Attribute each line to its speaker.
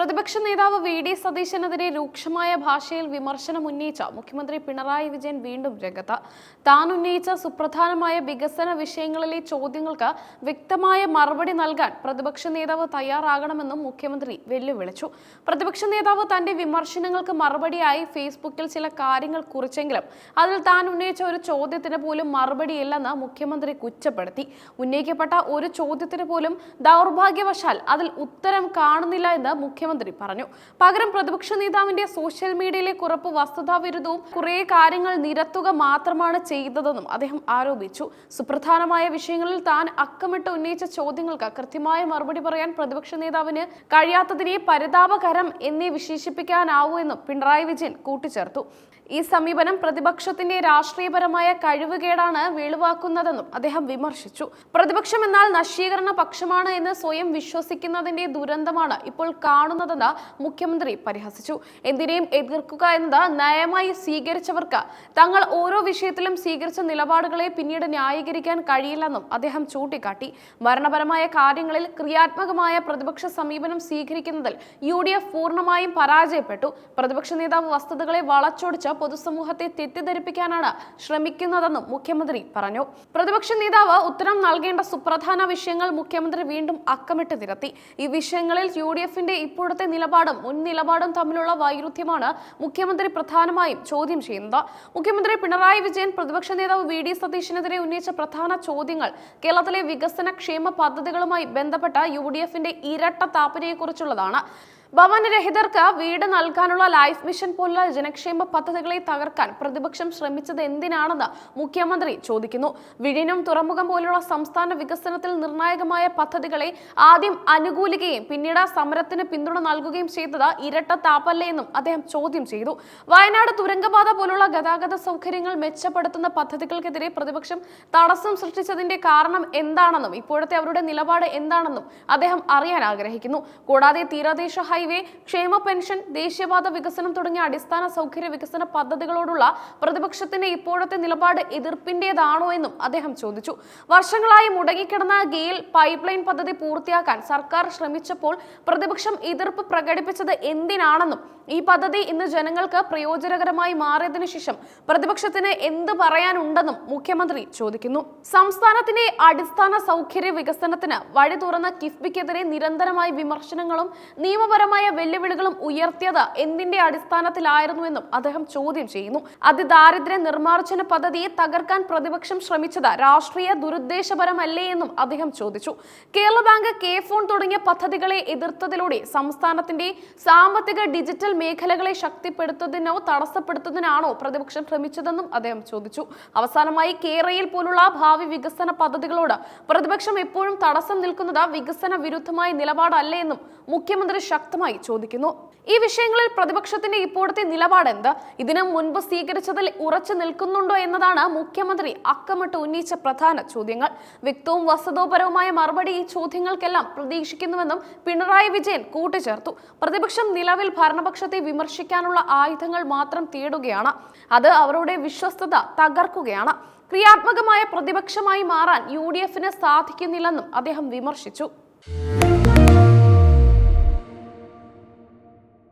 Speaker 1: പ്രതിപക്ഷ നേതാവ് വി.ഡി. സതീശനെതിരെ രൂക്ഷമായ ഭാഷയിൽ വിമർശനം ഉന്നയിച്ച മുഖ്യമന്ത്രി പിണറായി വിജയൻ വീണ്ടും രംഗത്ത്. താൻ ഉന്നയിച്ച സുപ്രധാനമായ വികസന വിഷയങ്ങളിലെ ചോദ്യങ്ങൾക്ക് വ്യക്തമായ മറുപടി നൽകാൻ പ്രതിപക്ഷ നേതാവ് തയ്യാറാകണമെന്നും മുഖ്യമന്ത്രി വെല്ലുവിളിച്ചു. പ്രതിപക്ഷ നേതാവ് തന്റെ വിമർശനങ്ങൾക്ക് മറുപടിയായി ഫേസ്ബുക്കിൽ ചില കാര്യങ്ങൾ കുറിച്ചെങ്കിലും അതിൽ താൻ ഉന്നയിച്ച ഒരു ചോദ്യത്തിന് പോലും മറുപടിയില്ലെന്ന് മുഖ്യമന്ത്രി കുറ്റപ്പെടുത്തി. ഉന്നയിക്കപ്പെട്ട ഒരു ചോദ്യത്തിന് പോലും ദൗർഭാഗ്യവശാൽ അതിൽ ഉത്തരം കാണുന്നില്ല എന്ന് മുഖ്യമന്ത്രി പറഞ്ഞു. പകരം പ്രതിപക്ഷ നേതാവിന്റെ സോഷ്യൽ മീഡിയയിലെ കുറിപ്പ് വസ്തുതാവിരുദ്ധവും കുറെ കാര്യങ്ങൾ നിരത്തുക മാത്രമാണ് ചെയ്തതെന്നും അദ്ദേഹം ആരോപിച്ചു. സുപ്രധാനമായ വിഷയങ്ങളിൽ താൻ അക്കമിട്ട് ഉന്നയിച്ച ചോദ്യങ്ങൾക്ക് കൃത്യമായ മറുപടി പറയാൻ പ്രതിപക്ഷ നേതാവിന് കഴിയാത്തതിനെ പരിതാപകരം എന്നേ വിശേഷിപ്പിക്കാനാവൂ എന്നും പിണറായി വിജയൻ കൂട്ടിച്ചേർത്തു. ഈ സമീപനം പ്രതിപക്ഷത്തിന്റെ രാഷ്ട്രീയപരമായ കഴിവുകേടാണ് വെളിവാക്കുന്നതെന്നും അദ്ദേഹം വിമർശിച്ചു. പ്രതിപക്ഷം എന്നാൽ നശീകരണ പക്ഷമാണ് എന്ന് സ്വയം വിശ്വസിക്കുന്നതിന്റെ ദുരന്തമാണ് ഇപ്പോൾ കാണുന്നതെന്ന് മുഖ്യമന്ത്രി പരിഹസിച്ചു. എന്തിനേയും എതിർക്കുക എന്നത് നയമായി സ്വീകരിച്ചവർക്ക് തങ്ങൾ ഓരോ വിഷയത്തിലും സ്വീകരിച്ച നിലപാടുകളെ പിന്നീട് ന്യായീകരിക്കാൻ കഴിയില്ലെന്നും അദ്ദേഹം ചൂണ്ടിക്കാട്ടി. ഭരണപരമായ കാര്യങ്ങളിൽ ക്രിയാത്മകമായ പ്രതിപക്ഷ സമീപനം സ്വീകരിക്കുന്നതിൽ UDF പൂർണ്ണമായും പരാജയപ്പെട്ടു. പ്രതിപക്ഷ നേതാവ് വസ്തുതകളെ വളച്ചൊടിച്ച് പൊതുസമൂഹത്തെ തെറ്റിദ്ധരിപ്പിക്കാനാണ് ശ്രമിക്കുന്നതെന്നും മുഖ്യമന്ത്രി പറഞ്ഞു. പ്രതിപക്ഷ നേതാവ് ഉത്തരം നൽകേണ്ട സുപ്രധാന വിഷയങ്ങൾ മുഖ്യമന്ത്രി വീണ്ടും അക്കമിട്ട് നിരത്തി. ഈ വിഷയങ്ങളിൽ UDFന്റെ ഇപ്പോഴത്തെ നിലപാടും മുൻ നിലപാടും തമ്മിലുള്ള വൈരുദ്ധ്യമാണ് മുഖ്യമന്ത്രി പ്രധാനമായും ചോദ്യം ചെയ്യുന്നത്. മുഖ്യമന്ത്രി പിണറായി വിജയൻ പ്രതിപക്ഷ നേതാവ് വി.ഡി. സതീശനെതിരെ ഉന്നയിച്ച പ്രധാന ചോദ്യങ്ങൾ കേരളത്തിലെ വികസന ക്ഷേമ പദ്ധതികളുമായി ബന്ധപ്പെട്ട UDFന്റെ ഇരട്ട താൽപര്യത്തെക്കുറിച്ചുള്ളതാണ്. ഭവനരഹിതർക്ക് വീട് നൽകാനുള്ള ലൈഫ് മിഷൻ പോലുള്ള ജനക്ഷേമ പദ്ധതികളെ തകർക്കാൻ പ്രതിപക്ഷം ശ്രമിച്ചത് എന്തിനാണെന്ന് മുഖ്യമന്ത്രി ചോദിക്കുന്നു. വിഴിഞ്ഞം തുറമുഖം പോലുള്ള സംസ്ഥാന വികസനത്തിൽ നിർണായകമായ പദ്ധതികളെ ആദ്യം അനുകൂലിക്കുകയും പിന്നീട് സമരത്തിന് പിന്തുണ നൽകുകയും ചെയ്തത് ഇരട്ട താപ്പല്ലേയെന്നും അദ്ദേഹം ചോദ്യം ചെയ്തു. വയനാട് തുരങ്കപാത പോലുള്ള ഗതാഗത സൗകര്യങ്ങൾ മെച്ചപ്പെടുത്തുന്ന പദ്ധതികൾക്കെതിരെ പ്രതിപക്ഷം തടസ്സം സൃഷ്ടിച്ചതിന്റെ കാരണം എന്താണെന്നും ഇപ്പോഴത്തെ അവരുടെ നിലപാട് എന്താണെന്നും അദ്ദേഹം അറിയാൻ ആഗ്രഹിക്കുന്നു. കൂടാതെ തീരദേശ ഹൈവേ, ക്ഷേമ പെൻഷൻ, ദേശീയപാത വികസനം തുടങ്ങിയ അടിസ്ഥാന സൗകര്യ വികസന പദ്ധതികളോടുള്ള പ്രതിപക്ഷത്തിന്റെ ഇപ്പോഴത്തെ നിലപാട് എതിർപ്പിന്റേതാണോ എന്നും അദ്ദേഹം ചോദിച്ചു. വർഷങ്ങളായി മുടങ്ങിക്കിടന്ന ഗെയിൽ പൈപ്പ് ലൈൻ പദ്ധതി പൂർത്തിയാക്കാൻ സർക്കാർ ശ്രമിച്ചപ്പോൾ പ്രതിപക്ഷം എതിർപ്പ് പ്രകടിപ്പിച്ചത് എന്തിനാണെന്നും ഈ പദ്ധതി ഇന്ന് ജനങ്ങൾക്ക് പ്രയോജനകരമായി മാറിയതിനു ശേഷം പ്രതിപക്ഷത്തിന് എന്ത് പറയാനുണ്ടെന്നും മുഖ്യമന്ത്രി ചോദിക്കുന്നു. സംസ്ഥാനത്തിന്റെ അടിസ്ഥാന സൗകര്യ വികസനത്തിന് വഴി തുറന്ന കിഫ്ബിക്കെതിരെ നിരന്തരമായ വിമർശനങ്ങളും നിയമപരമായ വെല്ലുവിളികളും ഉയർത്തിയത് എന്തിന്റെ അടിസ്ഥാനത്തിലായിരുന്നുവെന്നും അദ്ദേഹം ചോദ്യം ചെയ്യുന്നു. അതിദാരിദ്ര്യ നിർമ്മാർജ്ജന പദ്ധതിയെ തകർക്കാൻ പ്രതിപക്ഷം ശ്രമിച്ചത് രാഷ്ട്രീയ ദുരുദ്ദേശപരമല്ലേ എന്നും അദ്ദേഹം ചോദിച്ചു. കേരള ബാങ്ക്, കെ-ഫോൺ തുടങ്ങിയ പദ്ധതികളെ എതിർത്തതിലൂടെ സംസ്ഥാനത്തിന്റെ സാമ്പത്തിക ഡിജിറ്റൽ മേഖലകളെ ശക്തിപ്പെടുത്തുന്നതിനോ തടസ്സപ്പെടുത്തുന്നതിനാണോ പ്രതിപക്ഷം ശ്രമിച്ചതെന്നും അദ്ദേഹം ചോദിച്ചു. അവസാനമായി കെ-റെയിൽ പോലുള്ള ഭാവി വികസന പദ്ധതികളോട് പ്രതിപക്ഷം എപ്പോഴും തടസ്സം നിൽക്കുന്നത് വികസന വിരുദ്ധമായ നിലപാടല്ലേ എന്നും മുഖ്യമന്ത്രി ശക്തമായി ചോദിക്കുന്നു. ഈ വിഷയങ്ങളിൽ പ്രതിപക്ഷത്തിന്റെ ഇപ്പോഴത്തെ നിലപാട് എന്ത്? ഇതിനു മുൻപ് സ്വീകരിച്ചതിൽ ഉറച്ചു നിൽക്കുന്നുണ്ടോ എന്നതാണ് മുഖ്യമന്ത്രി അക്കമിട്ട് ഉന്നയിച്ച പ്രധാന ചോദ്യങ്ങൾ. വ്യക്തവും വസ്തുതാപരവുമായ മറുപടി ഈ ചോദ്യങ്ങൾക്കെല്ലാം പ്രതീക്ഷിക്കുന്നുവെന്നും പിണറായി വിജയൻ കൂട്ടിച്ചേർത്തു. പ്രതിപക്ഷം നിലവിൽ ഭരണപക്ഷത്തെ വിമർശിക്കാനുള്ള ആയുധങ്ങൾ മാത്രം തേടുകയാണ്. അത് അവരുടെ വിശ്വസ്തത തകർക്കുകയാണ്. ക്രിയാത്മകമായ പ്രതിപക്ഷമായി മാറാൻ UDFന് സാധിക്കുന്നില്ലെന്നും അദ്ദേഹം വിമർശിച്ചു.